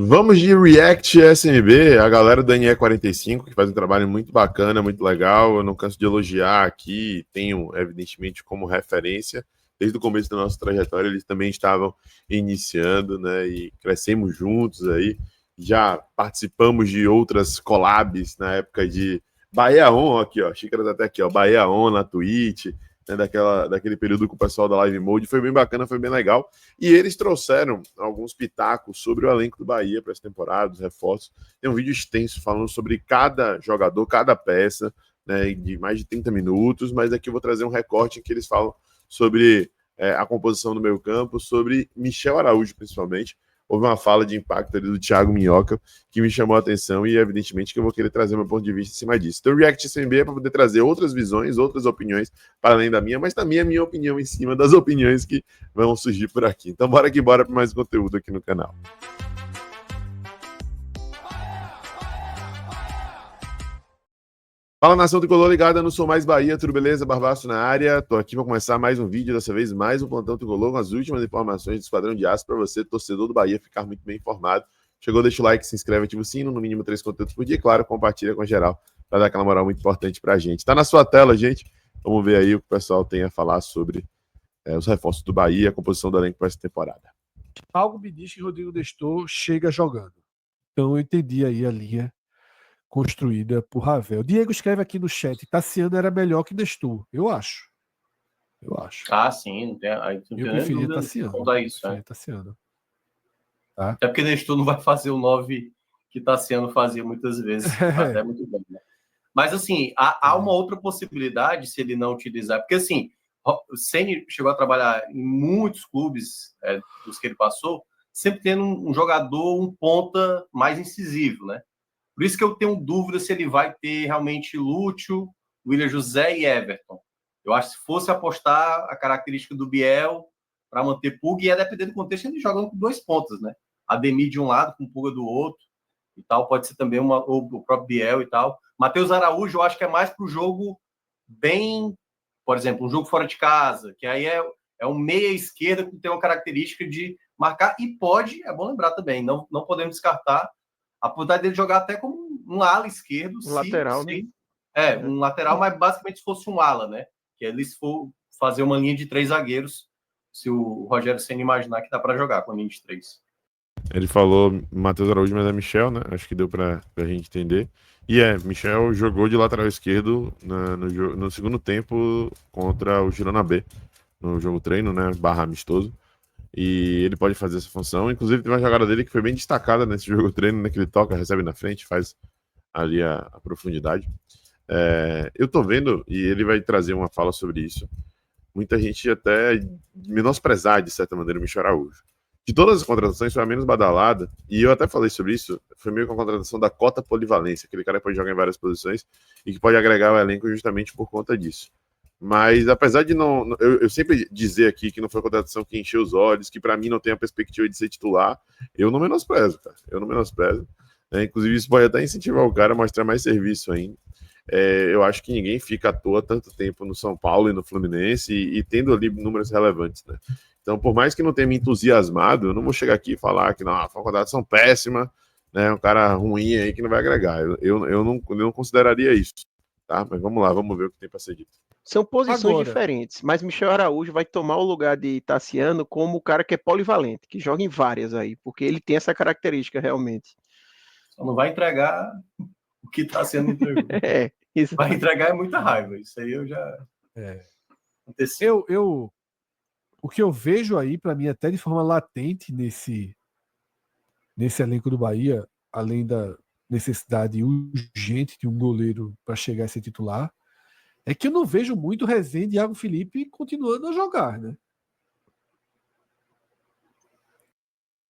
Vamos de React SMB, a galera do NE45, que faz um trabalho muito bacana, muito legal. Eu não canso de elogiar aqui, tenho, evidentemente, como referência. Desde o começo da nossa trajetória, eles também estavam iniciando, né? E crescemos juntos aí. Já participamos de outras collabs na época de Bahia On, aqui, ó. Xícaras até aqui, ó. Bahia On na Twitch, né, daquele período com o pessoal da Live Mode. Foi bem bacana, foi bem legal. E eles trouxeram alguns pitacos sobre o elenco do Bahia para essa temporada, os reforços. Tem um vídeo extenso falando sobre cada jogador, cada peça, né, de mais de 30 minutos, mas aqui eu vou trazer um recorte em que eles falam sobre a composição do meio campo, sobre Michel Araújo, principalmente. Houve uma fala de impacto ali do Thiago Minhoca que me chamou a atenção e, evidentemente, que eu vou querer trazer meu ponto de vista em cima disso. Então, o React SMB é para poder trazer outras visões, outras opiniões, para além da minha, mas também a minha opinião em cima das opiniões que vão surgir por aqui. Então, bora que bora para mais conteúdo aqui no canal. Fala, nação tricolor ligada no Sou Mais Bahia, tudo beleza? Barbaço na área. Tô aqui para começar mais um vídeo, dessa vez mais um plantão tricolor com as últimas informações do Esquadrão de Aço para você, torcedor do Bahia, ficar muito bem informado. Chegou, deixa o like, se inscreve, ativa o sino, no mínimo 3 conteúdos por dia e, claro, compartilha com geral para dar aquela moral muito importante pra gente. Tá na sua tela, gente. Vamos ver aí o que o pessoal tem a falar sobre os reforços do Bahia, a composição do elenco para essa temporada. Algo me diz que Rodrigo Nestor chega jogando. Então eu entendi aí a linha construída por Ravel. Diego escreve aqui no chat, Tassiano era melhor que Nestor. Eu acho. Ah, sim. Não tem, aí não eu preferia Tassiano. Tassiano. Tá? Até porque Nestor não vai fazer o 9 que Tassiano fazia muitas vezes. Até muito bem, né? Mas, assim, há uma outra possibilidade se ele não utilizar. Porque, assim, o Ceni chegou a trabalhar em muitos clubes dos que ele passou, sempre tendo um jogador, um ponta mais incisivo, né? Por isso que eu tenho dúvida se ele vai ter realmente Lúcio, William José e Everton. Eu acho que se fosse apostar a característica do Biel para manter Pulga, ia depender do contexto, ele jogando com 2 pontas, né? Ademir de um lado, com Pulga do outro e tal. Pode ser também ou o próprio Biel e tal. Matheus Araújo, eu acho que é mais para o jogo bem, por exemplo, um jogo fora de casa, que aí é um meia esquerda que tem uma característica de marcar e pode, é bom lembrar também, não podemos descartar a possibilidade dele jogar até como um ala esquerdo. Lateral, né? Um lateral, mas basicamente se fosse um ala, né? Que ele se for fazer uma linha de 3 zagueiros, se o Rogério Ceni imaginar que dá para jogar com a linha de 3. Ele falou Matheus Araújo, mas é Michel, né? Acho que deu pra gente entender. E Michel jogou de lateral esquerdo no segundo tempo contra o Girona B, no jogo treino, né? / amistoso. E ele pode fazer essa função. Inclusive, tem uma jogada dele que foi bem destacada nesse jogo treino, né? Que ele toca, recebe na frente, faz ali a profundidade. Eu tô vendo, e ele vai trazer uma fala sobre isso. Muita gente até menosprezar, de certa maneira, o Michel Araújo. De todas as contratações, foi a menos badalada, e eu até falei sobre isso, foi meio com a contratação da cota polivalência, aquele cara que pode jogar em várias posições e que pode agregar o elenco justamente por conta disso. Mas apesar de eu sempre dizer aqui que não foi a contratação que encheu os olhos, que para mim não tem a perspectiva de ser titular, eu não menosprezo, cara. Eu não menosprezo. Inclusive, isso pode até incentivar o cara a mostrar mais serviço ainda. Eu acho que ninguém fica à toa tanto tempo no São Paulo e no Fluminense e tendo ali números relevantes, né? Então, por mais que não tenha me entusiasmado, eu não vou chegar aqui e falar que não, foi uma contratação péssima, né? Um cara ruim aí que não vai agregar. Eu não consideraria isso, tá? Mas vamos lá, vamos ver o que tem para ser dito. São posições diferentes, mas Michel Araújo vai tomar o lugar de Tassiano como o cara que é polivalente, que joga em várias aí, porque ele tem essa característica realmente. Só não vai entregar o que está sendo entregado. Vai entregar muita raiva, isso aí eu já aconteceu. O que eu vejo aí, para mim, até de forma latente nesse elenco do Bahia, além da necessidade urgente de um goleiro para chegar a ser titular, é que eu não vejo muito Rezende e Iago Felipe continuando a jogar, né?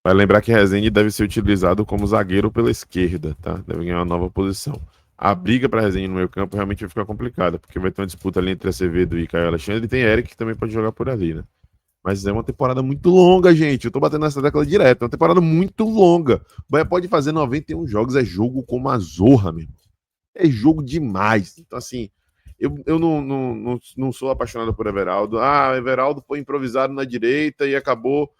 Vai lembrar que Rezende deve ser utilizado como zagueiro pela esquerda, tá? Deve ganhar uma nova posição. A briga para Rezende no meio campo realmente vai ficar complicada, porque vai ter uma disputa ali entre Acevedo e Caio Alexandre, e tem Eric que também pode jogar por ali, né? Mas é uma temporada muito longa, gente. Eu tô batendo nessa tecla direto. É uma temporada muito longa. O Bahia pode fazer 91 jogos. É jogo como a zorra, meu irmão. É jogo demais. Então, assim, eu não sou apaixonado por Everaldo. Everaldo foi improvisado na direita e acabou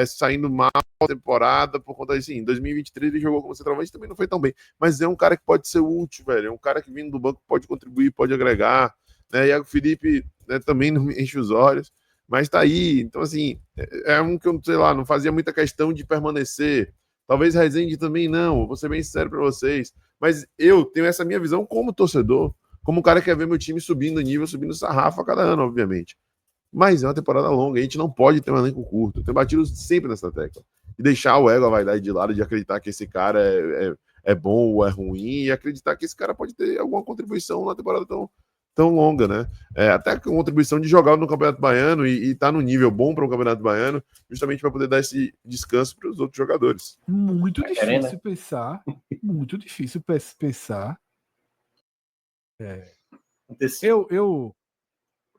saindo mal a temporada por conta disso. Em 2023 ele jogou como centroavante, também não foi tão bem. Mas é um cara que pode ser útil, velho. É um cara que vindo do banco pode contribuir, pode agregar. Né? Iago Felipe, né, também não me enche os olhos, mas tá aí. Então, assim, é um que eu, sei lá, não fazia muita questão de permanecer. Talvez Rezende também não, vou ser bem sincero para vocês. Mas eu tenho essa minha visão como torcedor, como um cara que quer ver meu time subindo nível, subindo sarrafo a cada ano, obviamente. Mas é uma temporada longa, a gente não pode ter um elenco curto. Eu tenho batido sempre nessa tecla. E deixar o ego, a vaidade de lado, de acreditar que esse cara é bom ou é ruim, e acreditar que esse cara pode ter alguma contribuição na temporada tão longa, né? Até a contribuição de jogar no Campeonato Baiano e estar no nível bom para o Campeonato Baiano, justamente para poder dar esse descanso para os outros jogadores. Muito difícil pensar. Muito difícil pensar.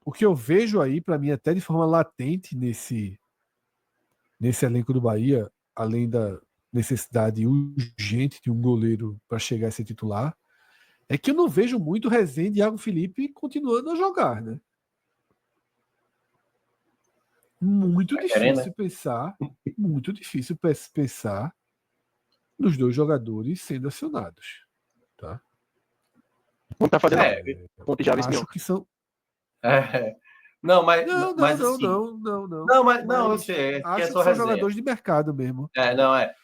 O que eu vejo aí, para mim, até de forma latente nesse elenco do Bahia, além da necessidade urgente de um goleiro para chegar a ser titular, é que eu não vejo muito Rezende e Iago Felipe continuando a jogar, né? Muito difícil pensar nos dois jogadores sendo acionados, tá? Não tá fazendo acho que são Não, mas não, mas não, assim, não, eu sei, acho que só são resenha. jogadores de mercado mesmo.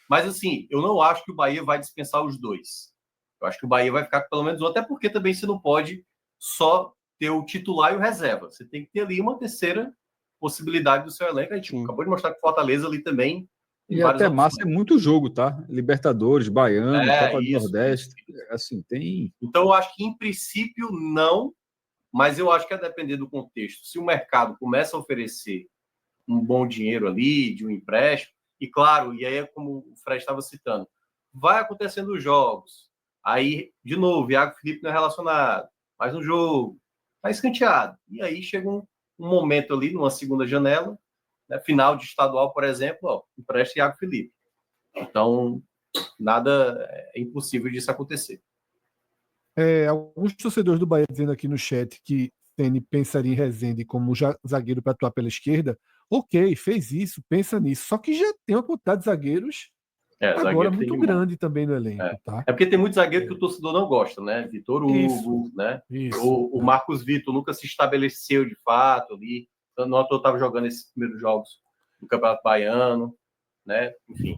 Mas assim, eu não acho que o Bahia vai dispensar os dois. Eu acho que o Bahia vai ficar com pelo menos um, até porque também você não pode só ter o titular e o reserva. Você tem que ter ali uma terceira possibilidade do seu elenco. A gente acabou de mostrar que o Fortaleza ali também. E até massa é muito jogo, tá? Libertadores, Baiano, Copa do Nordeste. Assim, tem. Então, eu acho que, em princípio, não, mas eu acho que é depender do contexto. Se o mercado começa a oferecer um bom dinheiro ali, de um empréstimo, e claro, e aí é como o Fred estava citando, vai acontecendo os jogos. Aí, de novo, Iago Felipe não é relacionado, mais um jogo, tá escanteado. E aí chega um momento ali, numa segunda janela, né, final de estadual, por exemplo, empresta Iago Felipe. Então, nada é impossível disso acontecer. Alguns torcedores do Bahia dizendo aqui no chat que Ceni pensaria em Rezende como zagueiro para atuar pela esquerda. Ok, fez isso, pensa nisso. Só que já tem uma quantidade de zagueiros agora muito grande também no elenco. Tá? Porque tem muito zagueiro que o torcedor não gosta, né? Vitor Hugo, né? O Marcos Vitor nunca se estabeleceu de fato ali. Não estava jogando esses primeiros jogos do Campeonato Baiano, né? Enfim.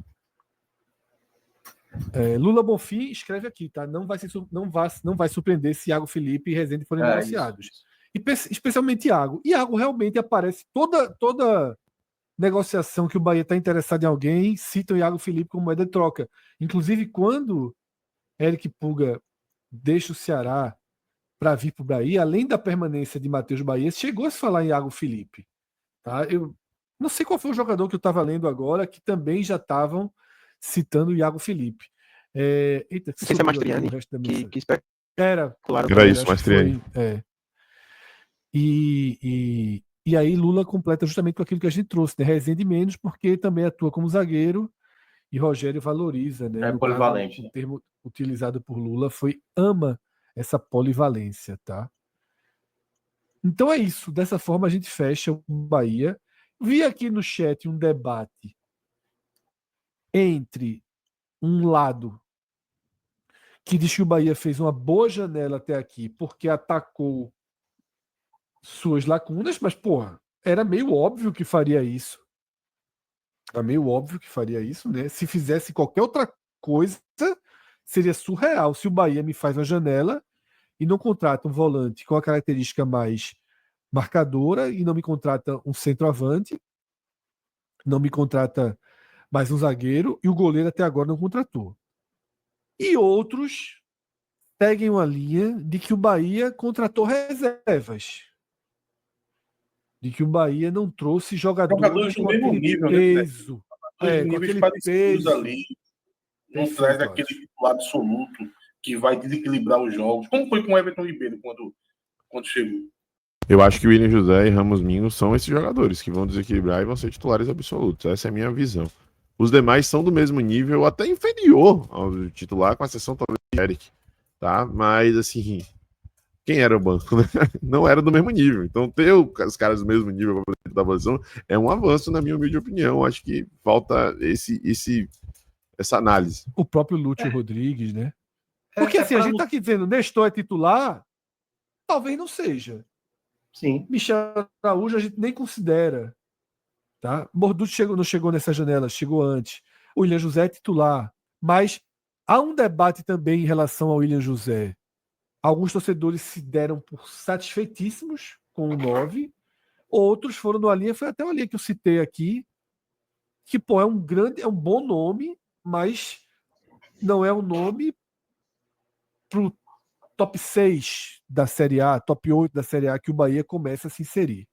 Lula Bonfim escreve aqui, tá? Não vai surpreender se Iago Felipe e Rezende forem negociados. Isso. E especialmente Iago. Iago realmente aparece toda negociação que o Bahia está interessado em alguém, cita o Iago Felipe como moeda de troca. Inclusive, quando Eric Puga deixa o Ceará para vir para o Bahia, além da permanência de Matheus Bahia, chegou a se falar em Iago Felipe. Tá? Eu não sei qual foi o jogador que eu estava lendo agora, que também já estavam citando o Iago Felipe. Eita, esse é Mastriani, que era isso, Mastriani. E aí Lula completa justamente com aquilo que a gente trouxe, né? Rezende menos, porque também atua como zagueiro, e Rogério valoriza, né? Polivalente. O termo utilizado por Lula ama essa polivalência, tá? Então é isso. Dessa forma a gente fecha o Bahia. Vi aqui no chat um debate entre um lado que diz que o Bahia fez uma boa janela até aqui porque atacou suas lacunas, mas, porra, era meio óbvio que faria isso. Era meio óbvio que faria isso, né? Se fizesse qualquer outra coisa, seria surreal. Se o Bahia me faz uma janela e não contrata um volante com a característica mais marcadora e não me contrata um centroavante, não me contrata mais um zagueiro e o goleiro até agora não contratou. E outros seguem uma linha de que o Bahia contratou reservas. De que o Bahia não trouxe jogadores do mesmo nível, peso. Né? Com níveis parecidos peso. ali. Não traz aquele titular absoluto que vai desequilibrar os jogos. Como foi com o Everton Ribeiro quando chegou? Eu acho que o William José e Ramos Mingo são esses jogadores que vão desequilibrar e vão ser titulares absolutos. Essa é a minha visão. Os demais são do mesmo nível, até inferior ao titular, com a exceção talvez de Eric. Tá? Mas, assim, quem era o banco, né? Não era do mesmo nível. Então, ter os caras do mesmo nível da posição é um avanço, na minha humilde opinião. Acho que falta essa análise. O próprio Lúcio Rodrigues, né? Porque assim, a gente tá aqui dizendo, Nestor é titular, talvez não seja. Sim. Michel Araújo a gente nem considera. Tá? Morduti não chegou nessa janela, chegou antes. O William José é titular. Mas há um debate também em relação ao William José. Alguns torcedores se deram por satisfeitíssimos com o 9. Outros foram numa linha, foi até uma linha que eu citei aqui, que pô, é um bom nome, mas não é um nome pro top 6 da Série A, top 8 da Série A que o Bahia começa a se inserir.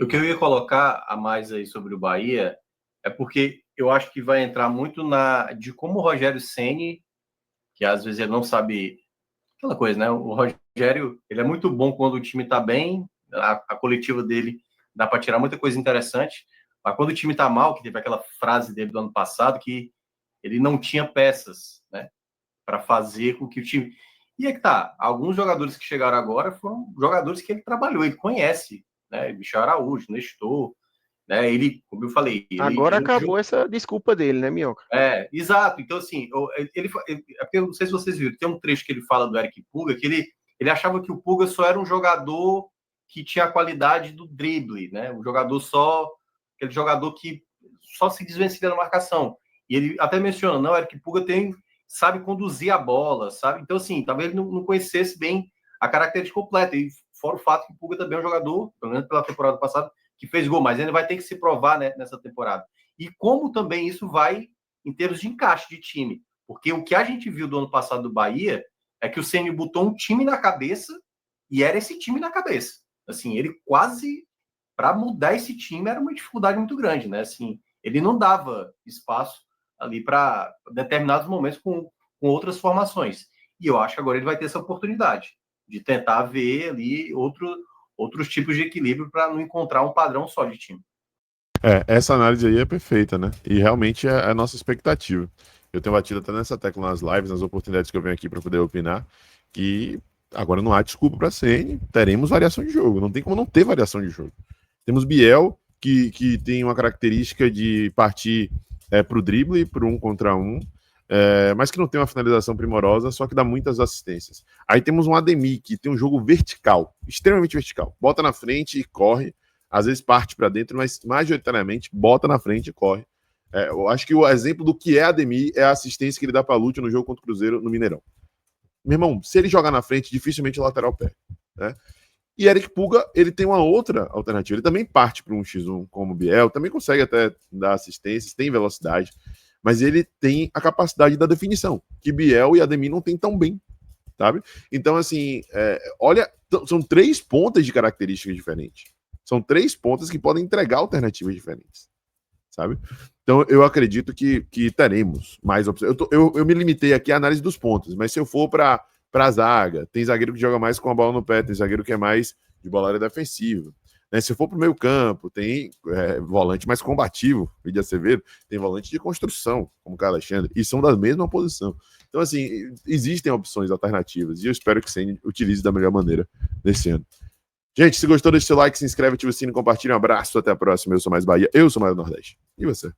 O que eu ia colocar a mais aí sobre o Bahia é porque eu acho que vai entrar muito de como o Rogério Ceni, que às vezes ele não sabe aquela coisa, né? O Rogério, ele é muito bom quando o time tá bem, a coletiva dele dá para tirar muita coisa interessante, mas quando o time tá mal, que teve aquela frase dele do ano passado, que ele não tinha peças, né, para fazer com que o time... E é que tá, alguns jogadores que chegaram agora foram jogadores que ele trabalhou, ele conhece, né? Michel Araújo, Nestor, né? Ele, como eu falei... Agora acabou essa desculpa dele, né, Minhoca? Exato. Então, assim, eu não sei se vocês viram, tem um trecho que ele fala do Eric Puga, que ele achava que o Puga só era um jogador que tinha a qualidade do drible, né? Aquele jogador que só se desvencilha na marcação. E ele até menciona, não, o Eric Puga sabe conduzir a bola, sabe? Então, assim, talvez ele não conhecesse bem a característica completa. E fora o fato que o Puga também é um jogador, pelo menos pela temporada passada, que fez gol, mas ele vai ter que se provar, né, nessa temporada. E como também isso vai em termos de encaixe de time. Porque o que a gente viu do ano passado do Bahia é que o Ceni botou um time na cabeça e era esse time na cabeça. Assim, ele quase, para mudar esse time, era uma dificuldade muito grande, né? Assim, ele não dava espaço ali para determinados momentos com outras formações. E eu acho que agora ele vai ter essa oportunidade de tentar ver ali outros tipos de equilíbrio para não encontrar um padrão só de time. Essa análise aí é perfeita, né? E realmente é a nossa expectativa. Eu tenho batido até nessa tecla nas lives, nas oportunidades que eu venho aqui para poder opinar, que agora não há desculpa para a CN, teremos variação de jogo. Não tem como não ter variação de jogo. Temos Biel, que tem uma característica de partir para o drible, para 1 contra 1, mas que não tem uma finalização primorosa, só que dá muitas assistências. Aí temos um Ademir, que tem um jogo vertical, extremamente vertical. Bota na frente e corre, às vezes parte para dentro, mas majoritariamente bota na frente e corre. Eu acho que o exemplo do que é Ademir é a assistência que ele dá para Lúcio no jogo contra o Cruzeiro no Mineirão. Meu irmão, se ele jogar na frente, dificilmente o lateral perde, né? E Eric Puga, ele tem uma outra alternativa. Ele também parte para um X1 como o Biel, também consegue até dar assistências, tem velocidade, mas ele tem a capacidade da definição, que Biel e Ademir não tem tão bem, sabe? Então, assim, olha, são 3 pontas de características diferentes. São 3 pontas que podem entregar alternativas diferentes, sabe? Então, eu acredito que teremos mais opções. Eu me limitei aqui à análise dos pontos, mas se eu for para a zaga, tem zagueiro que joga mais com a bola no pé, tem zagueiro que é mais de bola área defensiva. Né? Se eu for para o meio campo, tem volante mais combativo, Lídia Acevedo, tem volante de construção, como o Carlos Alexandre, e são da mesma posição. Então, assim, existem opções alternativas, e eu espero que o Ceni utilize da melhor maneira nesse ano. Gente, se gostou, deixa seu like, se inscreve, ativa o sino, compartilha. Um abraço, até a próxima. Eu sou Mais Bahia, eu sou Mais Nordeste. E você?